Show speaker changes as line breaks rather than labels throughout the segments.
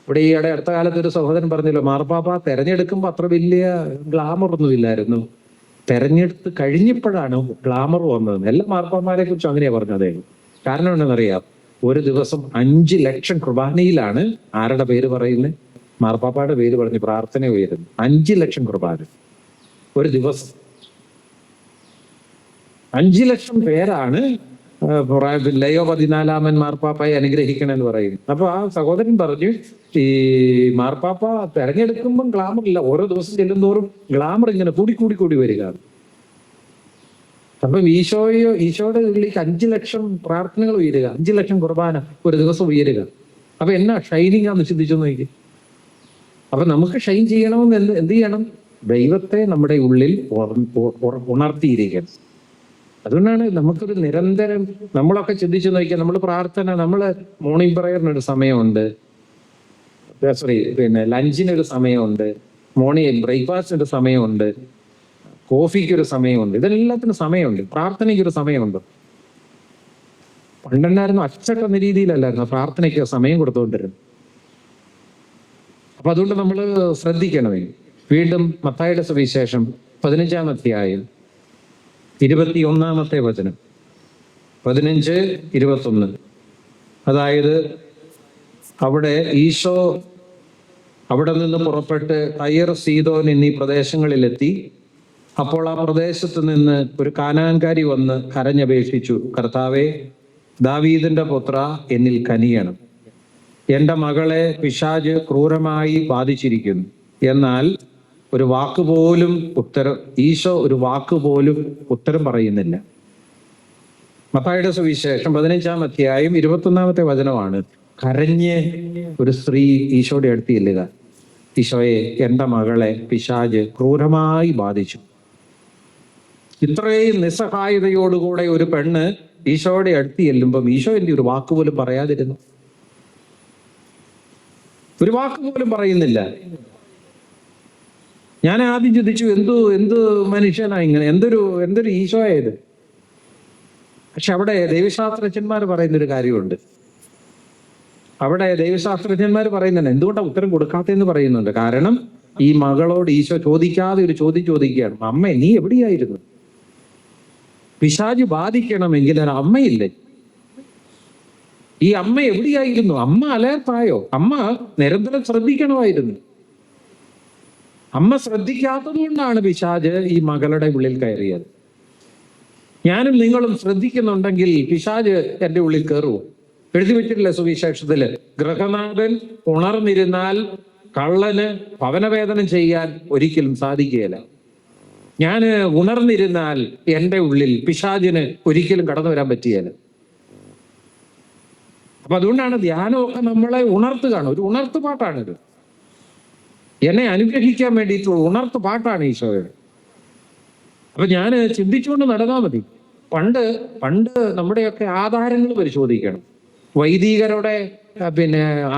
ഇവിടെ ഈയിടെ അടുത്ത കാലത്ത് ഒരു സഹോദരൻ പറഞ്ഞല്ലോ, മാർപ്പാപ്പ തെരഞ്ഞെടുക്കുമ്പോൾ അത്ര വലിയ ഗ്ലാമർ ഒന്നും ഇല്ലായിരുന്നു, തെരഞ്ഞെടുത്ത് കഴിഞ്ഞപ്പോഴാണ് ഗ്ലാമർ വന്നത്. എല്ലാ മാർപ്പാപ്പമാരെ കുറിച്ചും അങ്ങനെയാ പറഞ്ഞത്. കാരണം എന്താണെന്നറിയാം, ഒരു ദിവസം 5 ലക്ഷം കുർബാനയിലാണ് ആരുടെ പേര് പറയുന്നത്? മാർപ്പാപ്പയുടെ പേര് പറഞ്ഞ് പ്രാർത്ഥന ഉയരുന്നു. 5 ലക്ഷം കുർബാന ഒരു ദിവസം. 5 ലക്ഷം പേരാണ് ലയോ 14 മാർപ്പാപ്പയെ അനുഗ്രഹിക്കണമെന്ന് പറയുന്നു. അപ്പൊ ആ സഹോദരൻ പറഞ്ഞു, ഈ മാർപ്പാപ്പ തെരഞ്ഞെടുക്കുമ്പം ഗ്ലാമർ ഇല്ല, ഓരോ ദിവസം ചെല്ലുന്തോറും ഗ്ലാമർ ഇങ്ങനെ കൂടി വരിക. അപ്പം ഈശോയുടെ ഉള്ളിലേക്ക് 5 ലക്ഷം പ്രാർത്ഥനകൾ ഉയരുക, 5 ലക്ഷം കുർബാന ഒരു ദിവസം ഉയരുക. അപ്പൊ എന്നാ ഷൈനിങ് ആന്ന് ചിന്തിച്ചു നോക്കി. അപ്പൊ നമുക്ക് ഷൈൻ ചെയ്യണമെന്ന് എന്ത് ചെയ്യണം? ദൈവത്തെ നമ്മുടെ ഉള്ളിൽ ഉണർത്തിയിരിക്കണം. അതുകൊണ്ടാണ് നമുക്കൊരു നിരന്തരം, നമ്മളൊക്കെ ചിന്തിച്ചു നോക്കിയാൽ, നമ്മൾ പ്രാർത്ഥന, നമ്മള് മോർണിംഗ് പ്രയറിനൊരു സമയമുണ്ട്, ലഞ്ചിനൊരു സമയമുണ്ട്, മോർണിംഗ് ബ്രേക്ക്ഫാസ്റ്റിനൊരു സമയമുണ്ട്, കോഫിക്കൊരു സമയമുണ്ട്, ഇതെല്ലാത്തിനും സമയമുണ്ട്. പ്രാർത്ഥനയ്ക്കൊരു സമയമുണ്ട്. പണ്ടുണ്ടായിരുന്നു അച്ചട്ടെന്ന രീതിയിലല്ലായിരുന്നു പ്രാർത്ഥനയ്ക്ക് സമയം കൊടുത്തുകൊണ്ടിരുന്നു. അപ്പൊ അതുകൊണ്ട് നമ്മൾ ശ്രദ്ധിക്കണമേ. വീണ്ടും മത്തായിയുടെ സുവിശേഷം 15-ാം അധ്യായം 21-ാമത്തെ വചനം, 15-21. അതായത് അവിടെ ഈശോ അവിടെ നിന്ന് പുറപ്പെട്ട് ടയർ, സീദോൻ എന്നീ പ്രദേശങ്ങളിലെത്തി. അപ്പോൾ ആ പ്രദേശത്ത് നിന്ന് ഒരു കാനാൻകാരി വന്ന് കരഞ്ഞപേക്ഷിച്ചു, കർത്താവേ, ദാവീദിന്റെ പുത്ര, എന്നിൽ കനിയണം. എൻ്റെ മകളെ പിശാച് ക്രൂരമായി ബാധിച്ചിരിക്കുന്നു. എന്നാൽ ഒരു വാക്കുപോലും ഈശോ ഒരു വാക്കുപോലും ഉത്തരം പറയുന്നില്ല. മത്തായിയുടെ സുവിശേഷം 15-ാം അധ്യായം 21-ാമത്തെ വചനമാണ്. കരഞ്ഞ് ഒരു സ്ത്രീ ഈശോയുടെ അടുത്ത് ചെല്ലുക, ഈശോയെ, എൻ്റെ മകളെ പിശാച് ക്രൂരമായി ബാധിച്ചു. ഇത്രയും നിസ്സഹായതയോടുകൂടെ ഒരു പെണ്ണ് ഈശോയുടെ അടുത്ത് ചെല്ലുമ്പം ഈശോ എൻ്റെ ഒരു വാക്കുപോലും പറയാതിരുന്നു. ഒരു വാക്കുപോലും പറയുന്നില്ല. ഞാൻ ആദ്യം ചിന്തിച്ചു, എന്ത് മനുഷ്യനാ ഇങ്ങനെ, എന്തൊരു ഈശോയായത്. പക്ഷെ അവിടെ ദൈവശാസ്ത്രജ്ഞന്മാർ പറയുന്നൊരു കാര്യമുണ്ട്. അവിടെ ദൈവശാസ്ത്രജ്ഞന്മാർ പറയുന്നുണ്ട് എന്തുകൊണ്ടാണ് ഉത്തരം കൊടുക്കാത്തതെന്ന് പറയുന്നുണ്ട്. കാരണം ഈ മകളോട് ഈശോ ചോദിക്കാതെ ഒരു ചോദ്യം ചോദിക്കുകയാണ്, അമ്മേ, നീ എവിടെയായിരുന്നു? പിശാച് ബാധിക്കണമെങ്കിൽ ഒരു അമ്മയില്ലേ? ഈ അമ്മ എവിടെയായിരുന്നു? അമ്മ അലേർട്ടായോ? അമ്മ നിരന്തരം ശ്രദ്ധിക്കണമായിരുന്നു. അമ്മ ശ്രദ്ധിക്കാത്തത് കൊണ്ടാണ് പിശാച് ഈ മകളുടെ ഉള്ളിൽ കയറിയത്. ഞാനും നിങ്ങളും ശ്രദ്ധിക്കുന്നുണ്ടെങ്കിൽ പിശാച് എൻ്റെ ഉള്ളിൽ കയറുമോ? എഴുതി വെച്ചിട്ടില്ല സുവിശേഷത്തില്, ഗൃഹനാഥൻ ഉണർന്നിരുന്നാൽ കള്ളന് ഭവനവേദനം ചെയ്യാൻ ഒരിക്കലും സാധിക്കുകയില്ല. ഞാൻ ഉണർന്നിരുന്നാൽ എൻ്റെ ഉള്ളിൽ പിശാചിന് ഒരിക്കലും കടന്നു വരാൻ പറ്റുകയില്ല. അപ്പൊ അതുകൊണ്ടാണ് ധ്യാനമൊക്കെ നമ്മളെ ഉണർത്തുകയാണ്. ഒരു ഉണർത്തു പാട്ടാണിത്. എന്നെ അനുഗ്രഹിക്കാൻ വേണ്ടിയിട്ടുള്ള ഉണർത്തു പാട്ടാണ് ഈശോയുടെ. അപ്പൊ ഞാൻ ചിന്തിച്ചുകൊണ്ട് നടന്നാൽ മതി. പണ്ട് നമ്മുടെയൊക്കെ ആധാരങ്ങൾ പരിശോധിക്കണം. വൈദികരുടെ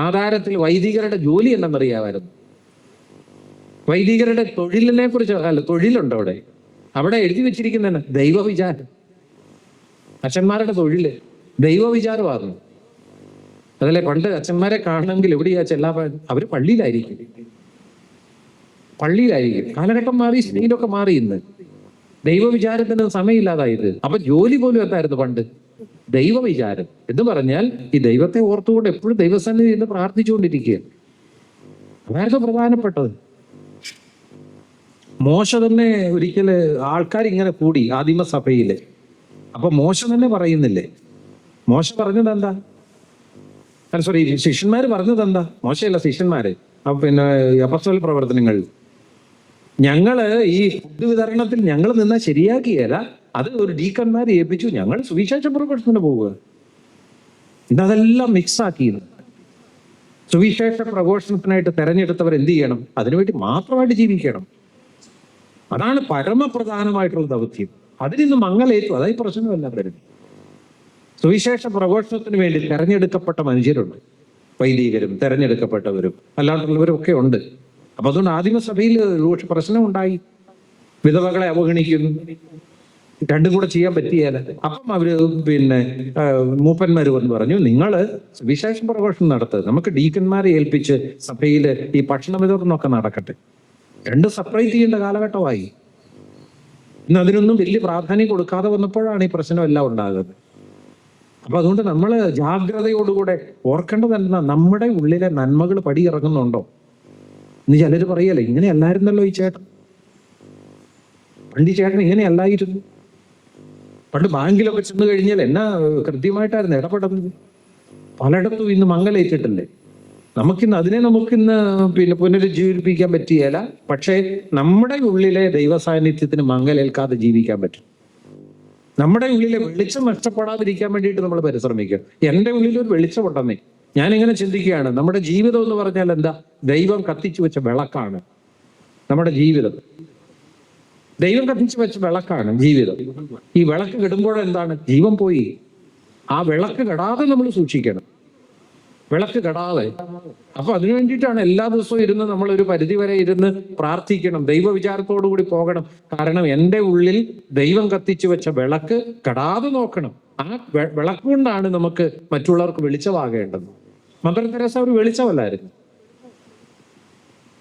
ആധാരത്തിൽ വൈദികരുടെ ജോലി എന്തെന്നറിയാമായിരുന്നു. വൈദികരുടെ തൊഴിലിനെ കുറിച്ച്, തൊഴിലുണ്ട് അവിടെ എഴുതി വെച്ചിരിക്കുന്നതന്നെ ദൈവവിചാരം. അച്ഛന്മാരുടെ തൊഴില് ദൈവവിചാരമായിരുന്നു. അതല്ലേ, പണ്ട് അച്ഛന്മാരെ കാണണമെങ്കിൽ എവിടെയാ അവര് പള്ളിയിലായിരിക്കും. കാലഘട്ടം മാറി, സ്ത്രീയിലൊക്കെ മാറി. ഇന്ന് ദൈവവിചാരത്തിന് സമയമില്ലാതായത്. അപ്പൊ ജോലി പോലും എന്തായിരുന്നു പണ്ട്? ദൈവവിചാരം എന്ന് പറഞ്ഞാൽ ഈ ദൈവത്തെ ഓർത്തുകൊണ്ട് എപ്പോഴും ദൈവസന്നിധി എന്ന് പ്രാർത്ഥിച്ചുകൊണ്ടിരിക്കുക. അതായിരുന്നു പ്രധാനപ്പെട്ടത്. മോശ തന്നെ ഒരിക്കല് ആൾക്കാർ ഇങ്ങനെ കൂടി ആദിമസഭയില്. അപ്പൊ മോശ തന്നെ പറയുന്നില്ലേ, മോശ പറഞ്ഞത് എന്താ? ശിഷ്യന്മാര് പറഞ്ഞത് എന്താ? മോശയല്ല, ശിഷ്യന്മാര്. അപ്പോസ്തല പ്രവർത്തനങ്ങൾ, ഞങ്ങള് ഈ ഫുഡ് വിതരണത്തിൽ ഞങ്ങൾ നിന്നാ ശരിയാക്കിയല്ല, അത് ഒരു ഡീക്കന്മാരെ ഏൽപ്പിച്ചു, ഞങ്ങൾ സുവിശേഷ പ്രഘോഷണത്തിന് പോവുക. ഇതെല്ലാം മിക്സ് ആക്കിയത്. സുവിശേഷ പ്രഘോഷണത്തിനായിട്ട് തെരഞ്ഞെടുത്തവർ എന്ത് ചെയ്യണം? അതിനുവേണ്ടി മാത്രമായിട്ട് ജീവിക്കണം. അതാണ് പരമപ്രധാനമായിട്ടുള്ള ദൗത്യം. അതിനിന്ന് മങ്ങലേറ്റു. അതായി പ്രശ്നമല്ല വരുന്നത്. സുവിശേഷ പ്രഘോഷണത്തിന് വേണ്ടി തെരഞ്ഞെടുക്കപ്പെട്ട മനുഷ്യരുണ്ട്, വൈദികരും തെരഞ്ഞെടുക്കപ്പെട്ടവരും അല്ലാണ്ടുള്ളവരും ഒക്കെ ഉണ്ട്. അപ്പൊ അതുകൊണ്ട് ആദിമസഭയിൽ പ്രശ്നം ഉണ്ടായി. വിധവകളെ അവഗണിക്കുന്നു, രണ്ടും കൂടെ ചെയ്യാൻ പറ്റിയാല. അപ്പം അവര് മൂപ്പന്മാര് വന്ന് പറഞ്ഞു, നിങ്ങള് വിശേഷ പ്രഘോഷണം നടത്തുക, നമുക്ക് ഡീക്കന്മാരെ ഏൽപ്പിച്ച് സഭയില് ഈ ഭക്ഷണ വിതരണമൊക്കെ നടക്കട്ടെ. രണ്ടും സെപ്പറേറ്റ് ചെയ്യേണ്ട കാലഘട്ടമായി. ഇന്ന് അതിനൊന്നും വലിയ പ്രാധാന്യം കൊടുക്കാതെ വന്നപ്പോഴാണ് ഈ പ്രശ്നം എല്ലാം ഉണ്ടാകുന്നത്. അപ്പൊ അതുകൊണ്ട് നമ്മൾ ജാഗ്രതയോടുകൂടെ ഓർക്കേണ്ടതല്ല, നമ്മുടെ ഉള്ളിലെ നന്മകൾ പടിയിറങ്ങുന്നുണ്ടോ. ഇന്ന് ചിലര് പറയല്ലേ, ഇങ്ങനെ അല്ലായിരുന്നല്ലോ ഈ ചേട്ടൻ, പണ്ട് ഈ ചേട്ടൻ ഇങ്ങനെ അല്ലായിരുന്നു, പണ്ട് ബാങ്കിലൊക്കെ ചെന്ന് കഴിഞ്ഞാൽ എന്നാ കൃത്യമായിട്ടായിരുന്നു ഇടപെടുന്നത്. പലയിടത്തും ഇന്ന് മങ്ങലേറ്റിട്ടില്ലേ. നമുക്കിന്ന് പുനരുജ്ജീവിപ്പിക്കാൻ പറ്റിയല്ല, പക്ഷേ നമ്മുടെ ഉള്ളിലെ ദൈവസാന്നിധ്യത്തിന് മങ്ങലേൽക്കാതെ ജീവിക്കാൻ പറ്റും. നമ്മുടെ ഉള്ളിലെ വെളിച്ചം നഷ്ടപ്പെടാതിരിക്കാൻ വേണ്ടിയിട്ട് നമ്മൾ പരിശ്രമിക്കുക. എൻ്റെ ഉള്ളിലൊരു വെളിച്ചമുണ്ടെന്നേ ഞാനിങ്ങനെ ചിന്തിക്കുകയാണ്. നമ്മുടെ ജീവിതം എന്ന് പറഞ്ഞാൽ എന്താ? ദൈവം കത്തിച്ചു വെച്ച വിളക്കാണ് നമ്മുടെ ജീവിതം. ദൈവം കത്തിച്ചു വെച്ച വിളക്കാണ് ജീവിതം. ഈ വിളക്ക് കെടുമ്പോഴെന്താണ്? ജീവൻ പോയി. ആ വിളക്ക് കെടാതെ നമ്മൾ സൂക്ഷിക്കണം, വിളക്ക് കെടാതെ. അപ്പൊ അതിനു വേണ്ടിയിട്ടാണ് എല്ലാ ദിവസവും ഇരുന്ന് നമ്മളൊരു പരിധി വരെ ഇരുന്ന് പ്രാർത്ഥിക്കണം, ദൈവവിചാരത്തോടു കൂടി പോകണം. കാരണം എൻ്റെ ഉള്ളിൽ ദൈവം കത്തിച്ചു വെച്ച വിളക്ക് കെടാതെ നോക്കണം. ആ വിളക്ക് കൊണ്ടാണ് നമുക്ക് മറ്റുള്ളവർക്ക് വെളിച്ചമാകേണ്ടത്. മദർ തെരേസ ഒരു വെളിച്ചമല്ലായിരുന്നു,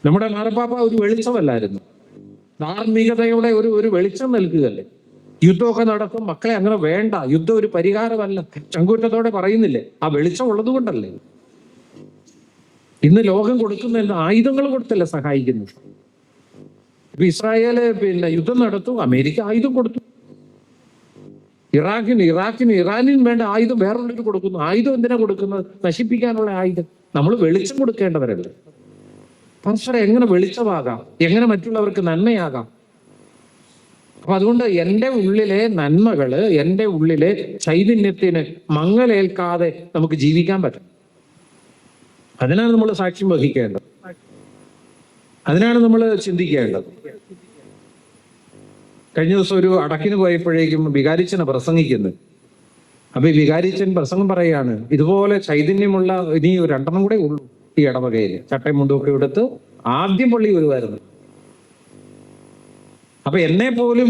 നമ്മുടെ മാർപ്പാപ്പ ഒരു വെളിച്ചമല്ലായിരുന്നു. ധാർമ്മികതയുടെ ഒരു വെളിച്ചം നൽകുകയല്ലേ. യുദ്ധമൊക്കെ നടക്കും, മക്കളെ അങ്ങനെ വേണ്ട, യുദ്ധം ഒരു പരിഹാരമല്ല, ചങ്കൂറ്റത്തോടെ പറയുന്നില്ലേ? ആ വെളിച്ചം ഉള്ളത് കൊണ്ടല്ലേ. ഇന്ന് ലോകം കൊടുക്കുന്ന ആയുധങ്ങൾ കൊടുത്തല്ലേ സഹായിക്കുന്നത്. ഇപ്പൊ ഇസ്രായേല് യുദ്ധം നടത്തും, അമേരിക്ക ആയുധം കൊടുത്തു. ഇറാനിനും വേണ്ട ആയുധം വേറൊരു കൊടുക്കുന്നു. ആയുധം എന്തിനാ കൊടുക്കുന്നത്? നശിപ്പിക്കാനുള്ള ആയുധം. നമ്മൾ വെളിച്ചം കൊടുക്കേണ്ടവരല്ലേ. പരസ്പരം എങ്ങനെ വെളിച്ചമാകാം, എങ്ങനെ മറ്റുള്ളവർക്ക് നന്മയാകാം. അപ്പൊ അതുകൊണ്ട് എൻ്റെ ഉള്ളിലെ നന്മകള്, എൻ്റെ ഉള്ളിലെ ചൈതന്യത്തിന് മങ്ങലേൽക്കാതെ നമുക്ക് ജീവിക്കാൻ പറ്റും. അതിനാണ് നമ്മൾ സാക്ഷ്യം വഹിക്കേണ്ടത്, അതിനാണ് നമ്മൾ ചിന്തിക്കേണ്ടത്. കഴിഞ്ഞ ദിവസം ഒരു അടക്കിന് പോയപ്പോഴേക്കും വികാരിച്ചനെ പ്രസംഗിക്കുന്നത്. അപ്പൊ ഈ വികാരിച്ചൻ പ്രസംഗം പറയാണ്, ഇതുപോലെ ചൈതന്യമുള്ള ഇനി 2 കൂടെ ഉള്ളൂ ഈ ഇടവകയില്. ചട്ടയും മുണ്ടുമൊക്കെ എടുത്ത് ആദ്യം പള്ളി വരുമായിരുന്നു. അപ്പൊ എന്നെ പോലും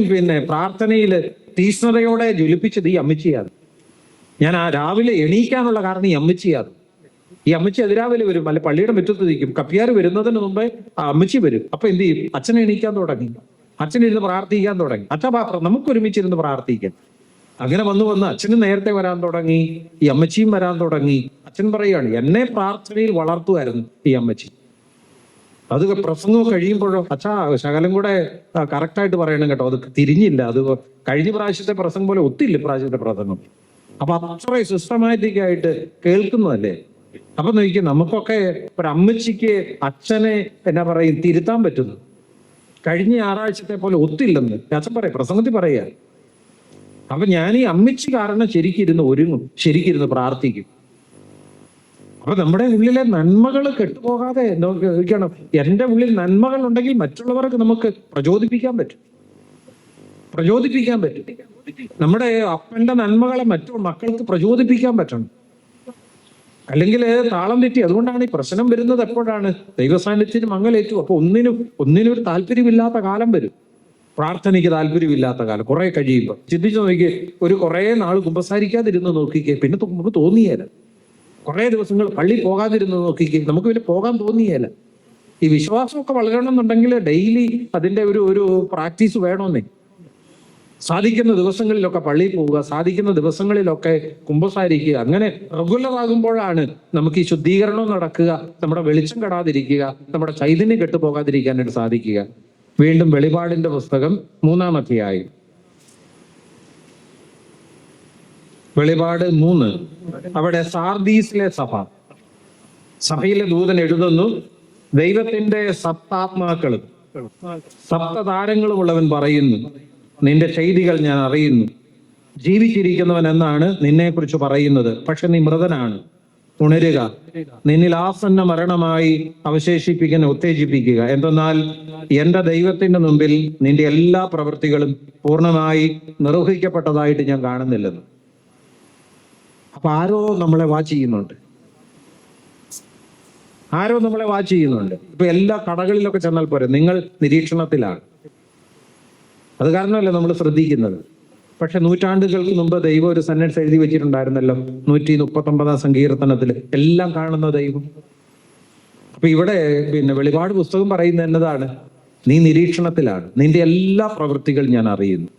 പ്രാർത്ഥനയിൽ തീഷ്ണതയോടെ ജ്വലിപ്പിച്ചത് ഈ അമ്മച്ചിയാണ്. ഞാൻ ആ രാവിലെ എണീക്കാനുള്ള കാരണം ഈ അമ്മച്ചിയാണ്. ഈ അമ്മച്ചി അതിരാവിലെ വരും, അല്ലെ പള്ളിയുടെ മുറ്റത്ത് നിൽക്കും. കപ്പിയാർ വരുന്നതിന് മുമ്പേ ആ അമ്മച്ചി വരും. അപ്പൊ എന്ത് ചെയ്യും? അച്ഛനെ എണീക്കാൻ തുടങ്ങി, അച്ഛനിരുന്ന് പ്രാർത്ഥിക്കാൻ തുടങ്ങി. അച്ഛൻ നമുക്ക് ഒരുമിച്ചിരുന്ന് പ്രാർത്ഥിക്കാൻ. അങ്ങനെ വന്ന് അച്ഛന് നേരത്തെ വരാൻ തുടങ്ങി, ഈ അമ്മച്ചിയും വരാൻ തുടങ്ങി. അച്ഛൻ പറയുകയാണ്, എന്നെ പ്രാർത്ഥനയിൽ വളർത്തുമായിരുന്നു ഈ അമ്മച്ചി. അത് പ്രസംഗം കഴിയുമ്പോഴോ, അച്ഛാ ശകലം കൂടെ കറക്റ്റായിട്ട് പറയണം കേട്ടോ, അത് തിരിഞ്ഞില്ല, അത് കഴിഞ്ഞ പ്രാവശ്യത്തെ പ്രസംഗം പോലെ ഒത്തില്ല പ്രാവശ്യത്തെ പ്രസംഗം. അപ്പൊ അത്ര സിസ്റ്റമാറ്റിക് ആയിട്ട് കേൾക്കുന്നതല്ലേ. അപ്പൊ നോക്കി, നമുക്കൊക്കെ ഒരു അമ്മച്ചിക്ക് അച്ഛനെ എന്നാ പറയും തിരുത്താൻ പറ്റുന്നു. കഴിഞ്ഞ ഞായറാഴ്ചത്തെ പോലെ ഒത്തില്ലെന്ന് അച്ഛൻ പറയും, പ്രസംഗത്തിൽ പറയുക. അപ്പൊ ഞാൻ ഈ അമ്മച്ചി കാരണം ശരിക്കിരുന്ന് ഒരുങ്ങും, ശരിക്കിരുന്ന് പ്രാർത്ഥിക്കും. അപ്പൊ നമ്മുടെ ഉള്ളിലെ നന്മകൾ കെട്ടുപോകാതെ നോക്കണം. എൻ്റെ ഉള്ളിൽ നന്മകൾ ഉണ്ടെങ്കിൽ മറ്റുള്ളവർക്ക് നമുക്ക് പ്രചോദിപ്പിക്കാൻ പറ്റും. നമ്മുടെ അപ്പന്റെ നന്മകളെ മറ്റു മക്കൾക്ക് പ്രചോദിപ്പിക്കാൻ പറ്റണം. അല്ലെങ്കിൽ താളം തെറ്റി. അതുകൊണ്ടാണ് ഈ പ്രശ്നം വരുന്നത്. എപ്പോഴാണ്? ദൈവസാന്നിധ്യത്തിന് മങ്ങലേറ്റു. അപ്പൊ ഒന്നിനും ഒരു താല്പര്യമില്ലാത്ത കാലം വരും. പ്രാർത്ഥനയ്ക്ക് താല്പര്യമില്ലാത്ത കാലം കുറെ കഴിയുമ്പോൾ. ചിന്തിച്ചു നോക്കിക്കേ, കുറെ നാൾ കുമ്പസാരിക്കാതിരുന്ന് നോക്കിക്കേ, പിന്നെ നമുക്ക് തോന്നിയേല. കുറെ ദിവസങ്ങൾ പള്ളി പോകാതിരുന്ന് നോക്കിക്കേ, നമുക്ക് പിന്നെ പോകാൻ തോന്നിയേല. ഈ വിശ്വാസമൊക്കെ വളരണമെന്നുണ്ടെങ്കിൽ ഡെയിലി അതിൻ്റെ ഒരു പ്രാക്ടീസ് വേണമെന്നേ. സാധിക്കുന്ന ദിവസങ്ങളിലൊക്കെ പള്ളിയിൽ പോവുക, സാധിക്കുന്ന ദിവസങ്ങളിലൊക്കെ കുമ്പസാരിക്കുക. അങ്ങനെ റെഗുലർ ആകുമ്പോഴാണ് നമുക്ക് ഈ ശുദ്ധീകരണം നടക്കുക, നമ്മുടെ വെളിച്ചം കെടാതിരിക്കുക, നമ്മുടെ ചൈതന്യം കെട്ടുപോകാതിരിക്കാനായിട്ട് സാധിക്കുക. വീണ്ടും വെളിപാടിന്റെ പുസ്തകം 3-ാം അധ്യായം, വെളിപാട് 3. അവിടെ സാർദീസിലെ സഭയിലെ ദൂതൻ എഴുതുന്നു, ദൈവത്തിന്റെ സപ്താത്മാക്കളും സപ്തതാരങ്ങളും ഉള്ളവൻ പറയുന്നു, നിന്റെ ചെയ്തികൾ ഞാൻ അറിയുന്നു. ജീവിച്ചിരിക്കുന്നവൻ എന്നാണ് നിന്നെക്കുറിച്ച് പറയുന്നത്, പക്ഷെ നീ മൃതനാണ്. ഉണരുക, നിന്നിൽ ആസന്ന മരണമായി അവശേഷിപ്പിക്കാൻ ഉത്തേജിപ്പിക്കുക. എന്തെന്നാൽ എൻ്റെ ദൈവത്തിന്റെ മുമ്പിൽ നിന്റെ എല്ലാ പ്രവൃത്തികളും പൂർണ്ണമായി നിർവഹിക്കപ്പെട്ടതായിട്ട് ഞാൻ കാണുന്നില്ലെന്ന്. അപ്പൊ ആരോ നമ്മളെ വാച്ച് ചെയ്യുന്നുണ്ട്. ഇപ്പൊ എല്ലാ കടകളിലൊക്കെ ചെന്നാൽ പോരെ, നിങ്ങൾ നിരീക്ഷണത്തിലാണ്. അത് കാരണമല്ലേ നമ്മൾ ശ്രദ്ധിക്കുന്നത്. പക്ഷെ നൂറ്റാണ്ടുകൾക്ക് മുമ്പ് ദൈവം ഒരു സെന്റൻസ് എഴുതി വെച്ചിട്ടുണ്ടായിരുന്നല്ലോ, 139 സങ്കീർത്തനത്തിൽ, എല്ലാം കാണുന്ന ദൈവം. അപ്പൊ ഇവിടെ വെളിപാട് പുസ്തകം പറയുന്നത് എന്നതാണ്? നീ നിരീക്ഷണത്തിലാണ്, നിന്റെ എല്ലാ പ്രവൃത്തികളും ഞാൻ അറിയുന്നു,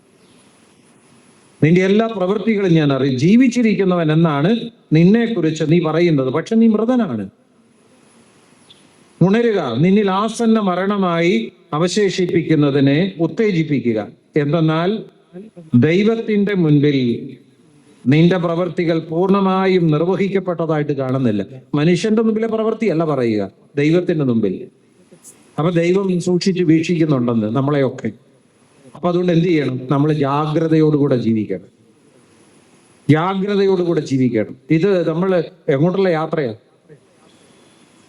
നിന്റെ എല്ലാ പ്രവൃത്തികളും ഞാൻ അറിയും. ജീവിച്ചിരിക്കുന്നവൻ എന്നാണ് നിന്നെ കുറിച്ച് നീ പറയുന്നത്, പക്ഷെ നീ മൃതനാണ്. ഉണരുക, നിന്നിൽ ആസന്ന മരണമായി അവശേഷിപ്പിക്കുന്നതിനെ ഉത്തേജിപ്പിക്കുക. എന്തെന്നാൽ ദൈവത്തിന്റെ മുൻപിൽ നിന്റെ പ്രവൃത്തികൾ പൂർണ്ണമായും നിർവഹിക്കപ്പെട്ടതായിട്ട് കാണുന്നില്ല. മനുഷ്യന്റെ മുമ്പിലെ പ്രവൃത്തിയല്ല പറയുക, ദൈവത്തിന്റെ മുമ്പിൽ. അപ്പൊ ദൈവം സൂക്ഷിച്ച് വീക്ഷിക്കുന്നുണ്ടെന്ന് നമ്മളെയൊക്കെ. അപ്പൊ അതുകൊണ്ട് എന്ത് ചെയ്യണം? നമ്മൾ ജാഗ്രതയോടുകൂടെ ജീവിക്കണം, ജാഗ്രതയോടുകൂടെ ജീവിക്കണം. ഇത് നമ്മൾ എങ്ങോട്ടുള്ള യാത്രയാണ്?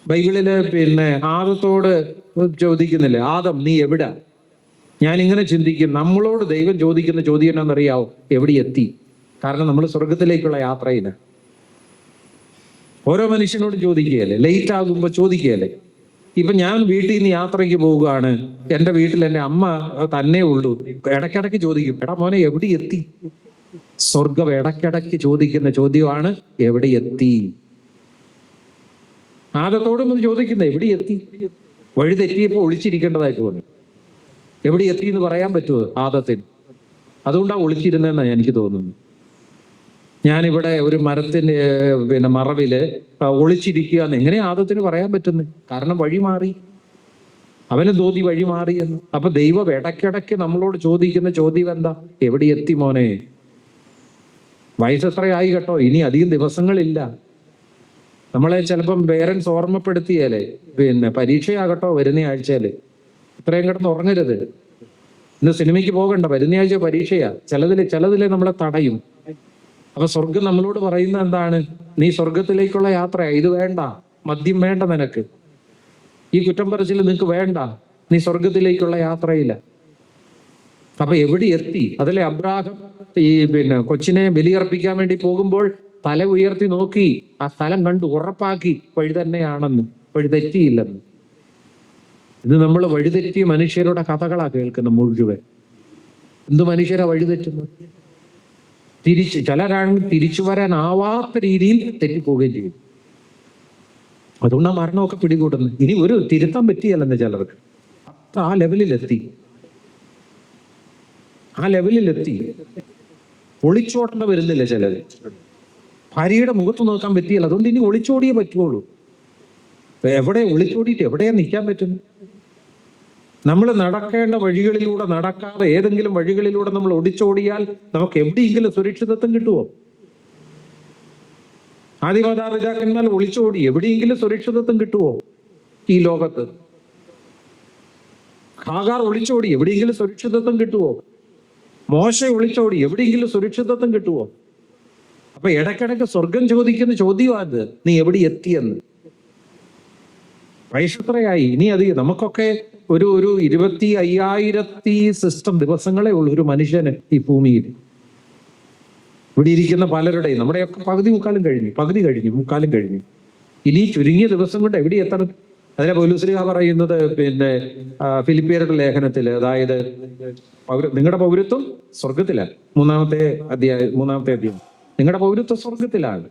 ബൈബിളില് ആദത്തോട് ചോദിക്കുന്നില്ലേ, ആദം നീ എവിടാ? ഞാൻ ഇങ്ങനെ ചിന്തിക്കും, നമ്മളോട് ദൈവം ചോദിക്കുന്ന ചോദ്യം എന്നാണെന്നറിയാവോ? എവിടെ എത്തി? കാരണം നമ്മൾ സ്വർഗത്തിലേക്കുള്ള യാത്രയില്ല. ഓരോ മനുഷ്യനോടും ചോദിക്കുകയല്ലേ, ലേറ്റ് ആകുമ്പോൾ ചോദിക്കുകയല്ലേ. ഇപ്പൊ ഞാൻ വീട്ടിൽ നിന്ന് യാത്രയ്ക്ക് പോവുകയാണ്, എൻ്റെ വീട്ടിൽ എൻ്റെ അമ്മ തന്നെ ഉള്ളൂ, ഇടയ്ക്കിടയ്ക്ക് ചോദിക്കും, എടാ മോനെ എവിടെ എത്തി? സ്വർഗം ഇടയ്ക്കിടയ്ക്ക് ചോദിക്കുന്ന ചോദ്യമാണ്, എവിടെ എത്തി? ആദത്തോടും ഒന്ന് ചോദിക്കുന്നത്, എവിടെ എത്തി? വഴി തെറ്റിയപ്പോൾ ഒളിച്ചിരിക്കേണ്ടതായിട്ട് വന്നു. എവിടെ എത്തി എന്ന് പറയാൻ പറ്റുമോ ആദത്തിന്? അതുകൊണ്ടാണ് ഒളിച്ചിരുന്നതെന്നാണ് എനിക്ക് തോന്നുന്നത്. ഞാനിവിടെ ഒരു മരത്തിന് മറവില് ഒളിച്ചിരിക്കുക എന്ന് എങ്ങനെയാ ആദത്തിന് പറയാൻ പറ്റുന്നത്? കാരണം വഴി മാറി, അവന് തോന്നി വഴി മാറി എന്ന്. അപ്പൊ ദൈവം ഇടയ്ക്കിടയ്ക്ക് നമ്മളോട് ചോദിക്കുന്ന ചോദ്യം എന്താ? എവിടെ എത്തി മോനെ? വയസ്സെത്രയായി കേട്ടോ, ഇനി അധികം ദിവസങ്ങളില്ല. നമ്മളെ ചിലപ്പം പേരൻസ് ഓർമ്മപ്പെടുത്തിയാലേ, പരീക്ഷയാകട്ടോ വരുന്ന ആഴ്ചയില്, ഇത്രയും കിടന്ന് ഉറങ്ങരുത്, ഇന്ന് സിനിമയ്ക്ക് പോകണ്ട, വരുന്ന ആഴ്ച പരീക്ഷയാ. ചിലതിലെ നമ്മളെ തടയും. അപ്പൊ സ്വർഗം നമ്മളോട് പറയുന്ന എന്താണ്? നീ സ്വർഗത്തിലേക്കുള്ള യാത്രയാ, ഇത് വേണ്ട, മദ്യം വേണ്ട നിനക്ക്, ഈ കുറ്റം പറച്ചിൽ നിനക്ക് വേണ്ട, നീ സ്വർഗത്തിലേക്കുള്ള യാത്രയില്ല. അപ്പൊ എവിടെ എത്തി? അതിലെ അബ്രാഹം കൊച്ചിനെ ബലിയർപ്പിക്കാൻ വേണ്ടി പോകുമ്പോൾ തല ഉയർത്തി നോക്കി, ആ സ്ഥലം കണ്ടു, ഉറപ്പാക്കി വഴി തന്നെയാണെന്ന്, വഴി തെറ്റിയില്ലെന്ന്. ഇത് നമ്മൾ വഴിതെറ്റിയ മനുഷ്യരുടെ കഥകളാ കേൾക്കുന്ന മുഴുവൻ. എന്ത് മനുഷ്യരാ വഴിതെറ്റുന്നത്? ചിലരാണെങ്കിൽ തിരിച്ചു വരാനാവാത്ത രീതിയിൽ തെറ്റിപ്പോവുകയും ചെയ്യും. അതുകൊണ്ടാണ് മരണമൊക്കെ പിടികൂടുന്നത്. ഇനി ഒരു തിരുത്താൻ പറ്റിയല്ലെന്ന് ചിലർക്ക്. ആ ലെവലിലെത്തി. ഒളിച്ചോടേണ്ട വരുന്നില്ല ചിലര്. ഭാര്യയുടെ മുഖത്ത് നോക്കാൻ പറ്റിയല്ല, അതുകൊണ്ട് ഇനി ഒളിച്ചോടിയേ പറ്റുള്ളൂ. എവിടെ ഒളിച്ചോടിയിട്ട് എവിടെയാ നിൽക്കാൻ പറ്റുന്നു? നമ്മൾ നടക്കേണ്ട വഴികളിലൂടെ നടക്കാതെ ഏതെങ്കിലും വഴികളിലൂടെ നമ്മൾ ഒളിച്ചോടിയാൽ നമുക്ക് എവിടെയെങ്കിലും സുരക്ഷിതത്വം കിട്ടുമോ? ആദിമാതാപിതാക്കന്മാർ ഒളിച്ചോടി, എവിടെയെങ്കിലും സുരക്ഷിതത്വം കിട്ടുമോ ഈ ലോകത്ത്? ഹാഗാർ ഒളിച്ചോടി, എവിടെയെങ്കിലും സുരക്ഷിതത്വം കിട്ടുമോ? മോശ ഒളിച്ചോടി, എവിടെയെങ്കിലും സുരക്ഷിതത്വം കിട്ടുമോ? അപ്പൊ ഇടയ്ക്കിടയ്ക്ക് സ്വർഗം ചോദിക്കുന്ന ചോദ്യമാണിത്, നീ എവിടെ എത്തിയെന്ന്. വയസ്സെത്രയായി? ഇനി അധികം. നമുക്കൊക്കെ ഒരു 25,000 സിസ്റ്റം ദിവസങ്ങളേ ഉള്ളൂ ഒരു മനുഷ്യന് ഈ ഭൂമിയിൽ. ഇവിടെ ഇരിക്കുന്ന പലരുടെയും, നമ്മുടെയൊക്കെ പകുതി മുക്കാലും കഴിഞ്ഞു. ഇനി ചുരുങ്ങിയ ദിവസം കൊണ്ട് എവിടെ എത്തണം? അതിലെ പൗലോസ്ലീഹ പറയുന്നത് ഫിലിപ്പിയരുടെ ലേഖനത്തില്, അതായത് നിങ്ങളുടെ പൗരത്വം സ്വർഗത്തിലാണ്. 3-ാമത്തെ അധ്യായം നിങ്ങളുടെ പൗരത്വം സ്വർഗത്തിലാണ്.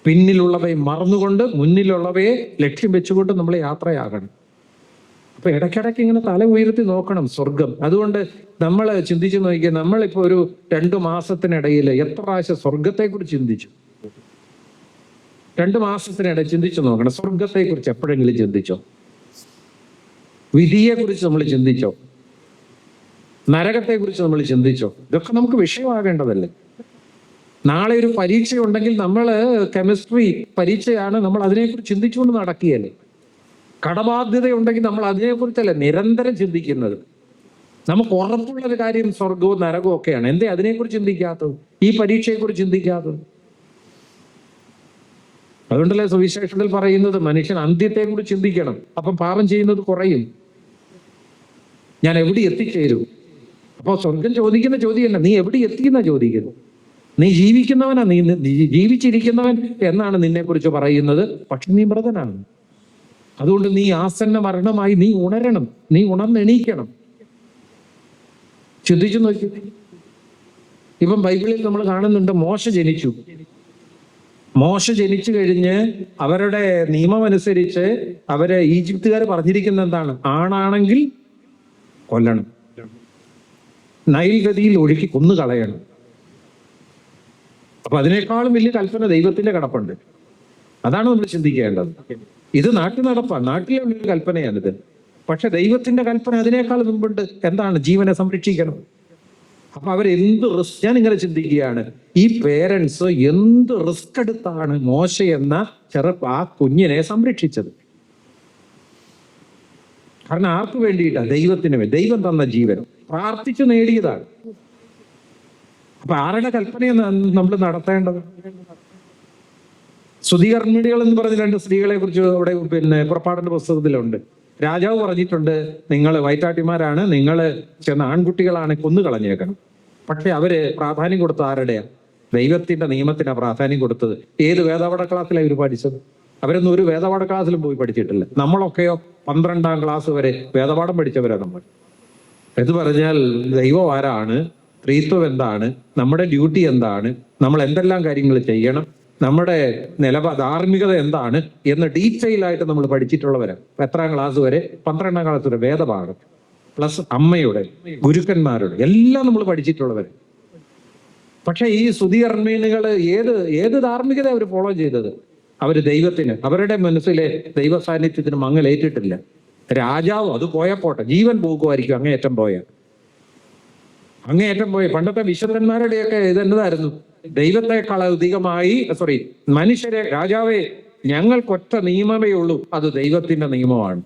പിന്നിലുള്ളവയെ മറന്നുകൊണ്ട് മുന്നിലുള്ളവയെ ലക്ഷ്യം വെച്ചുകൊണ്ട് നമ്മൾ യാത്രയാകണം. അപ്പൊ ഇടയ്ക്കിടയ്ക്ക് ഇങ്ങനെ തല ഉയർത്തി നോക്കണം സ്വർഗം. അതുകൊണ്ട് നമ്മൾ ചിന്തിച്ചു നോക്കിയാൽ, നമ്മളിപ്പോ ഒരു 2 മാസത്തിനിടയിൽ എത്ര പ്രാവശ്യം സ്വർഗത്തെക്കുറിച്ച് ചിന്തിച്ചു? 2 മാസത്തിനിടയിൽ ചിന്തിച്ചു നോക്കണം. സ്വർഗത്തെക്കുറിച്ച് എപ്പോഴെങ്കിലും ചിന്തിച്ചോ? വിധിയെക്കുറിച്ച് നമ്മൾ ചിന്തിച്ചോ? നരകത്തെക്കുറിച്ച് നമ്മൾ ചിന്തിച്ചോ? ഇതൊക്കെ നമുക്ക് വിഷയമാകേണ്ടതല്ലേ? നാളെ ഒരു പരീക്ഷ ഉണ്ടെങ്കിൽ നമ്മൾ കെമിസ്ട്രി പരീക്ഷയാണ്, നമ്മൾ അതിനെക്കുറിച്ച് ചിന്തിച്ചുകൊണ്ട് നടക്കുകയല്ലേ? കടബാധ്യത ഉണ്ടെങ്കിൽ നമ്മൾ അതിനെക്കുറിച്ചല്ലേ നിരന്തരം ചിന്തിക്കുന്നത്? നമുക്ക് ഉറപ്പുള്ളൊരു കാര്യം സ്വർഗവും നരകവും ഒക്കെയാണ്. എന്തേ അതിനെക്കുറിച്ച് ചിന്തിക്കാത്തത്? ഈ പരീക്ഷയെക്കുറിച്ച് ചിന്തിക്കാത്തത്? അതുകൊണ്ടല്ലേ സുവിശേഷത്തിൽ പറയുന്നത് മനുഷ്യൻ അന്ത്യത്തെക്കുറിച്ച് ചിന്തിക്കണം, അപ്പം പാപം ചെയ്യുന്നത് കുറയും. ഞാൻ എവിടെ എത്തിച്ചേരും? അപ്പോൾ സ്വർഗം ചോദിക്കുന്ന ചോദ്യമല്ല, നീ എവിടെ എത്തിയെന്നാ ചോദിക്കുന്നത്. നീ ജീവിക്കുന്നവനാ, നീ ജീവിച്ചിരിക്കുന്നവൻ എന്നാണ് നിന്നെക്കുറിച്ച് പറയുന്നത്. പക്ഷെ നീ മൃതനാണ്. അതുകൊണ്ട് നീ ആസന്ന മരണമായി നീ ഉണരണം, നീ ഉണർന്നെണീക്കണം. ചിന്തിച്ചു നോക്കി, ഇപ്പം ബൈബിളിൽ നമ്മൾ കാണുന്നുണ്ട്, മോശ ജനിച്ചു കഴിഞ്ഞ് അവരുടെ നിയമം അനുസരിച്ച് ഈജിപ്തുകാർ പറഞ്ഞിരിക്കുന്ന എന്താണ്? ആണാണെങ്കിൽ കൊല്ലണം, നൈൽ ഗതിയിൽ ഒഴുക്കി കൊന്നു കളയണം. അപ്പൊ അതിനേക്കാളും വലിയ കൽപ്പന ദൈവത്തിന്റെ കിടപ്പുണ്ട്. അതാണ് നമ്മൾ ചിന്തിക്കേണ്ടത്. ഇത് നാട്ടിലെ ഒരു കൽപ്പനയാണിത്. പക്ഷെ ദൈവത്തിന്റെ കൽപ്പന അതിനേക്കാൾ മുമ്പുണ്ട്. എന്താണ്? ജീവനെ സംരക്ഷിക്കണം. അപ്പൊ അവരെന്ത് റിസ്ക്, ഞാൻ ഇങ്ങനെ ചിന്തിക്കുകയാണ്, ഈ പേരൻസ് എന്ത് റിസ്ക് എടുത്താണ് മോശ എന്ന ആ കുഞ്ഞിനെ സംരക്ഷിച്ചത്. കാരണം ആർക്ക് വേണ്ടിയിട്ടാണ്? ദൈവത്തിന് വേണ്ടി. ദൈവം തന്ന ജീവൻ പ്രാർത്ഥിച്ചു നേടിയതാണ്. അപ്പൊ ആരുടെ കൽപ്പനയാണ് നമ്മൾ നടത്തേണ്ടത്? സ്തുതികർമ്മിണികൾ എന്ന് പറഞ്ഞ 2 സ്ത്രീകളെ കുറിച്ച് അവിടെ പുറപ്പാടിന്റെ പുസ്തകത്തിലുണ്ട്. രാജാവ് പറഞ്ഞിട്ടുണ്ട്, നിങ്ങൾ വയറ്റാട്ടിമാരാണ്, നിങ്ങൾ ചെന്ന ആൺകുട്ടികളാണ്, കൊന്നു കളഞ്ഞേക്കണം. പക്ഷെ അവര് പ്രാധാന്യം കൊടുത്ത ആരുടെയാ? ദൈവത്തിന്റെ നിയമത്തിനാണ് പ്രാധാന്യം കൊടുത്തത്. ഏത് വേദപാഠ ക്ലാസ്സിലാണ് ഇവർ പഠിച്ചത്? അവരൊന്നും ഒരു വേദപാഠ ക്ലാസ്സിലും പോയി പഠിച്ചിട്ടില്ല. നമ്മളൊക്കെയോ 12ാം ക്ലാസ് വരെ വേദപാഠം പഠിച്ചവരാ നമ്മൾ. എന്ന് പറഞ്ഞാൽ ദൈവം ആരാണ്, സ്ത്രീത്വം എന്താണ്, നമ്മുടെ ഡ്യൂട്ടി എന്താണ്, നമ്മൾ എന്തെല്ലാം കാര്യങ്ങൾ ചെയ്യണം, നമ്മുടെ ധാർമ്മികത എന്താണ് എന്ന് ഡീറ്റെയിൽ ആയിട്ട് നമ്മൾ പഠിച്ചിട്ടുള്ളവരാണ്. 10ാം ക്ലാസ് വരെ 12ാം ക്ലാസ് വരെ വേദപാഠം പ്ലസ് അമ്മയുടെ ഗുരുക്കന്മാരുടെ എല്ലാം നമ്മൾ പഠിച്ചിട്ടുള്ളവർ. പക്ഷെ ഈ സ്തുതികർമ്മീനുകൾ ഏത് ധാർമ്മികത അവർ ഫോളോ ചെയ്തത്? അവർ ദൈവത്തിന്, അവരുടെ മനസ്സിലെ ദൈവ സാന്നിധ്യത്തിന് മങ്ങലേറ്റിട്ടില്ല. രാജാവ് അത് പോയപ്പോട്ടെ, ജീവൻ പോകുമായിരിക്കും അങ്ങേയറ്റം പോയ. പണ്ടത്തെ വിശുദ്ധന്മാരുടെയൊക്കെ ഇതെന്നതായിരുന്നു? ദൈവത്തെക്കാൾ അധികമായി മനുഷ്യരെ, രാജാവേ ഞങ്ങൾക്കൊറ്റ നിയമമേ ഉള്ളൂ, അത് ദൈവത്തിന്റെ നിയമമാണ്.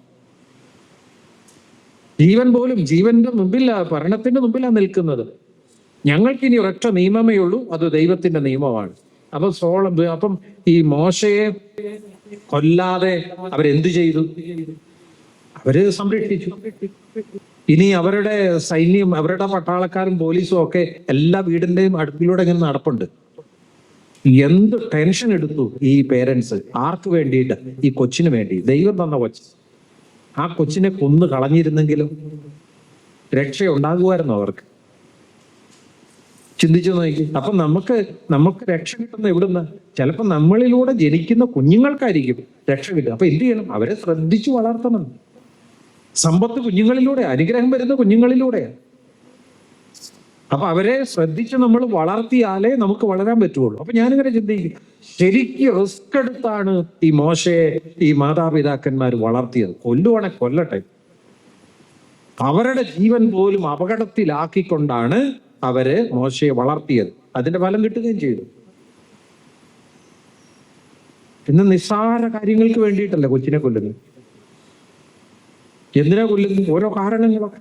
ജീവൻ പോലും ജീവന്റെ മുമ്പില്ല, ഭരണത്തിന്റെ മുമ്പിലാണ് നിൽക്കുന്നത്. ഞങ്ങൾക്കിനി ഒരൊറ്റ നിയമമേ ഉള്ളൂ, അത് ദൈവത്തിന്റെ നിയമമാണ്. അപ്പം ഈ മോശയെ കൊല്ലാതെ അവരെന്തു ചെയ്തു? അവര് സംരക്ഷിച്ചു. ഇനി അവരുടെ സൈന്യം, അവരുടെ പട്ടാളക്കാരും പോലീസും ഒക്കെ എല്ലാ വീടിന്റെയും അടുപ്പിലൂടെ ഇങ്ങനെ നടപ്പുണ്ട്. എന്ത് ടെൻഷൻ എടുത്തു ഈ പേരൻസ്. ആർക്ക് വേണ്ടിയിട്ട്? ഈ കൊച്ചിന് വേണ്ടി. ദൈവം തന്ന കൊച്ച്. ആ കൊച്ചിനെ കൊന്നു കളഞ്ഞിരുന്നെങ്കിലും രക്ഷയുണ്ടാകുമായിരുന്നു അവർക്ക്. ചിന്തിച്ചു നോക്കി. അപ്പൊ നമുക്ക് രക്ഷ കിട്ടുന്ന എവിടുന്ന്? ചിലപ്പോൾ നമ്മളിലൂടെ ജനിക്കുന്ന കുഞ്ഞുങ്ങൾക്കായിരിക്കും രക്ഷ കിട്ടുക. അപ്പൊ എന്ത് ചെയ്യണം? അവരെ ശ്രദ്ധിച്ചു വളർത്തണം. സമ്പത്ത് കുഞ്ഞുങ്ങളിലൂടെ, അനുഗ്രഹം വരുന്ന കുഞ്ഞുങ്ങളിലൂടെയാണ്. അപ്പൊ അവരെ ശ്രദ്ധിച്ച് നമ്മൾ വളർത്തിയാലേ നമുക്ക് വളരാൻ പറ്റുള്ളൂ. അപ്പൊ ഞാനിങ്ങനെ ചിന്തിക്കും, ശരിക്കും റിസ്ക് എടുത്താണ് ഈ മോശയെ ഈ മാതാപിതാക്കന്മാർ വളർത്തിയത്. കൊല്ലുവാണെ കൊല്ലട്ടെ. അവരുടെ ജീവൻ പോലും അപകടത്തിലാക്കിക്കൊണ്ടാണ് അവര് മോശയെ വളർത്തിയത്. അതിന്റെ ഫലം കിട്ടുകയും ചെയ്തു. ഇന്ന് നിസ്സാര കാര്യങ്ങൾക്ക് വേണ്ടിയിട്ടല്ല കൊച്ചിനെ കൊല്ലുന്നത്. എന്തിനാ കൊല്ലുന്നത്? ഓരോ കാരണങ്ങളൊക്കെ.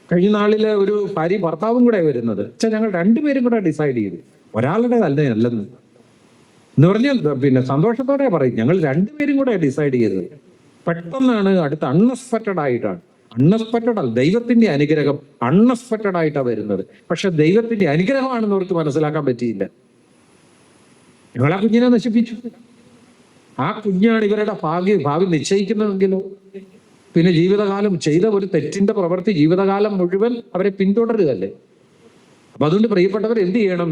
കഴിഞ്ഞ നാളില് ഒരു ഭാര്യ ഭർത്താവും കൂടെ വരുന്നത്. ഞങ്ങൾ 2 പേരും കൂടെ ഡിസൈഡ് ചെയ്തു, ഒരാളുടെ അല്ലെന്ന് എന്ന് പറഞ്ഞാൽ സന്തോഷത്തോടെ പറയും, ഞങ്ങൾ 2 പേരും കൂടെ ഡിസൈഡ് ചെയ്തത്. പെട്ടെന്നാണ് അടുത്ത അൺഎക്സ്പെക്റ്റഡ് ആയിട്ടാണ്. അൺഎക്സ്പെക്റ്റഡ് അല്ല, ദൈവത്തിന്റെ അനുഗ്രഹം അൺഎക്സ്പെക്റ്റഡ് ആയിട്ടാണ് വരുന്നത്. പക്ഷെ ദൈവത്തിന്റെ അനുഗ്രഹമാണെന്ന് അവർക്ക് മനസ്സിലാക്കാൻ പറ്റിയില്ല. ഞങ്ങൾ ആ കുഞ്ഞിനെ നശിപ്പിച്ചു. ആ കുഞ്ഞാണ് ഇവരുടെ ഭാവി നിശ്ചയിക്കുന്നതെങ്കിലോ? പിന്നെ ജീവിതകാലം ചെയ്ത ഒരു തെറ്റിന്റെ പ്രവൃത്തി ജീവിതകാലം മുഴുവൻ അവരെ പിന്തുടരുകയല്ലേ. അപ്പൊ അതുകൊണ്ട് പ്രിയപ്പെട്ടവർ എന്ത് ചെയ്യണം?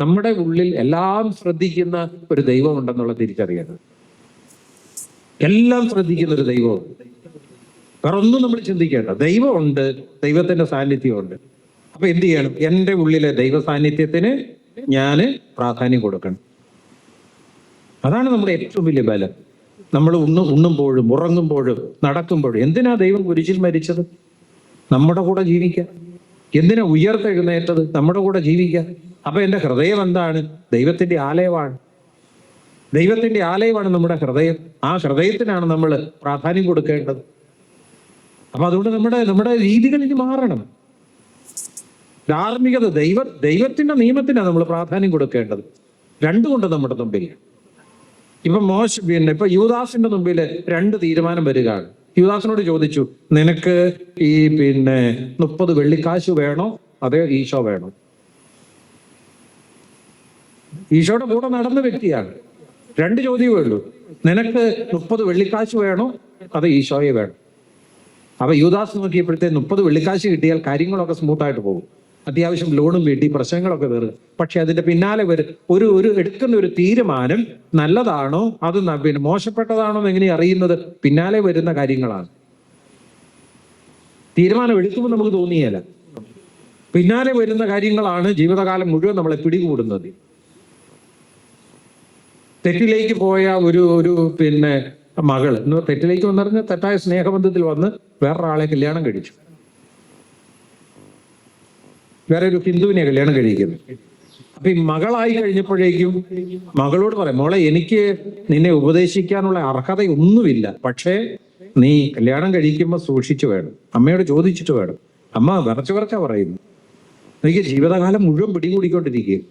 നമ്മുടെ ഉള്ളിൽ എല്ലാം ശ്രദ്ധിക്കുന്ന ഒരു ദൈവം ഉണ്ടെന്നുള്ള തിരിച്ചറിയണം. എല്ലാം ശ്രദ്ധിക്കുന്ന ഒരു ദൈവം. വേറെ ഒന്നും നമ്മൾ ചിന്തിക്കേണ്ട. ദൈവമുണ്ട്, ദൈവത്തിന്റെ സാന്നിധ്യമുണ്ട്. അപ്പൊ എന്ത് ചെയ്യണം? എൻ്റെ ഉള്ളിലെ ദൈവ സാന്നിധ്യത്തിന് ഞാൻ പ്രാധാന്യം കൊടുക്കണം. അതാണ് നമ്മുടെ ഏറ്റവും വലിയ ബലം. നമ്മൾ ഉണ്ണുമ്പോഴും ഉറങ്ങുമ്പോഴും നടക്കുമ്പോഴും എന്തിനാ ദൈവം കുരിശിൽ മരിച്ചത്? നമ്മുടെ കൂടെ ജീവിക്കാൻ. എന്തിനാ ഉയർത്തെഴുന്നേറ്റത്? നമ്മുടെ കൂടെ ജീവിക്കാൻ. അപ്പൊ എൻ്റെ ഹൃദയം എന്താണ്? ദൈവത്തിന്റെ ആലയമാണ്. ദൈവത്തിന്റെ ആലയമാണ് നമ്മുടെ ഹൃദയം. ആ ഹൃദയത്തിനാണ് നമ്മൾ പ്രാധാന്യം കൊടുക്കേണ്ടത്. അപ്പൊ അതുകൊണ്ട് നമ്മുടെ രീതികൾ ഇനി മാറണം. ധാർമ്മികത, ദൈവത്തിന്റെ നിയമത്തിനാണ് നമ്മൾ പ്രാധാന്യം കൊടുക്കേണ്ടത്. രണ്ടുകൊണ്ട് നമ്മുടെ മുമ്പിൽ ഇപ്പൊ യൂദാസിന്റെ മുമ്പിൽ 2 തീരുമാനം വരികയാണ്. യൂദാസിനോട് ചോദിച്ചു, നിനക്ക് ഈ 30 വെള്ളിക്കാശ് വേണോ അതോ ഈശോ വേണോ? ഈശോയുടെ കൂടെ നടന്ന വ്യക്തിയാണ്. 2 ചോദ്യമേ ഉള്ളൂ. നിനക്ക് 30 വെള്ളിക്കാശ് വേണോ അതോ ഈശോയെ വേണം? അപ്പൊ യൂദാസ് നോക്കിയപ്പോഴത്തെ 30 വെള്ളിക്കാശ് കിട്ടിയാൽ കാര്യങ്ങളൊക്കെ സ്മൂത്തായിട്ട് പോകും. അത്യാവശ്യം ലോണും വീട്ടി പ്രശ്നങ്ങളൊക്കെ തീർക്കുക. പക്ഷെ അതിന്റെ പിന്നാലെ ഒരു എടുക്കുന്ന ഒരു തീരുമാനം നല്ലതാണോ അത് പിന്നെ മോശപ്പെട്ടതാണോ എന്ന് എങ്ങനെ അറിയുന്നത്? പിന്നാലെ വരുന്ന കാര്യങ്ങളാണ്. തീരുമാനം എടുക്കുമ്പോൾ നമുക്ക് തോന്നിയല്ല, പിന്നാലെ വരുന്ന കാര്യങ്ങളാണ് ജീവിതകാലം മുഴുവൻ നമ്മളെ പിടികൂടുന്നത്. തെറ്റിലേക്ക് പോയ ഒരു പിന്നെ മകള് തെറ്റിലേക്ക് വന്നിറങ്ങി തെറ്റായ സ്നേഹബന്ധത്തിൽ വന്ന് വേറൊരാളെ കല്യാണം കഴിച്ചു, വേറെ ഒരു ഹിന്ദുവിനെ കല്യാണം കഴിക്കുന്നു. അപ്പൊ ഈ മകളായി കഴിഞ്ഞപ്പോഴേക്കും മകളോട് പറയാം, മോളെ എനിക്ക് നിന്നെ ഉപദേശിക്കാനുള്ള അർഹതയൊന്നുമില്ല, പക്ഷേ നീ കല്യാണം കഴിക്കുമ്പോൾ സൂക്ഷിച്ചു വേണം, അമ്മയോട് ചോദിച്ചിട്ട് വേണം. അമ്മ വിറച്ചാ പറയുന്നു, എനിക്ക് ജീവിതകാലം മുഴുവൻ പിടികൂടിക്കൊണ്ടിരിക്കുകയും.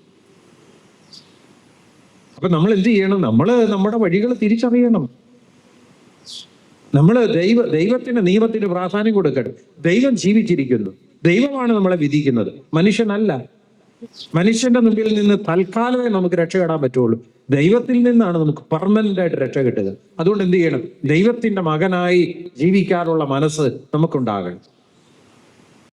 അപ്പൊ നമ്മൾ എന്ത് ചെയ്യണം? നമ്മുടെ വഴികൾ തിരിച്ചറിയണം. നമ്മൾ ദൈവത്തിന്റെ നിയമത്തിന് പ്രാധാന്യം കൊടുക്കണം. ദൈവം ജീവിച്ചിരിക്കുന്നു, ദൈവമാണ് നമ്മളെ വിധിക്കുന്നത്, മനുഷ്യനല്ല. മനുഷ്യന്റെ മുമ്പിൽ നിന്ന് തൽക്കാലമേ നമുക്ക് രക്ഷപ്പെടാൻ പറ്റുള്ളൂ. ദൈവത്തിൽ നിന്നാണ് നമുക്ക് പെർമനന്റ് ആയിട്ട് രക്ഷ കിട്ടുക. അതുകൊണ്ട് എന്ത് ചെയ്യണം? ദൈവത്തിന്റെ മകനായി ജീവിക്കാനുള്ള മനസ്സ് നമുക്കുണ്ടാകണം.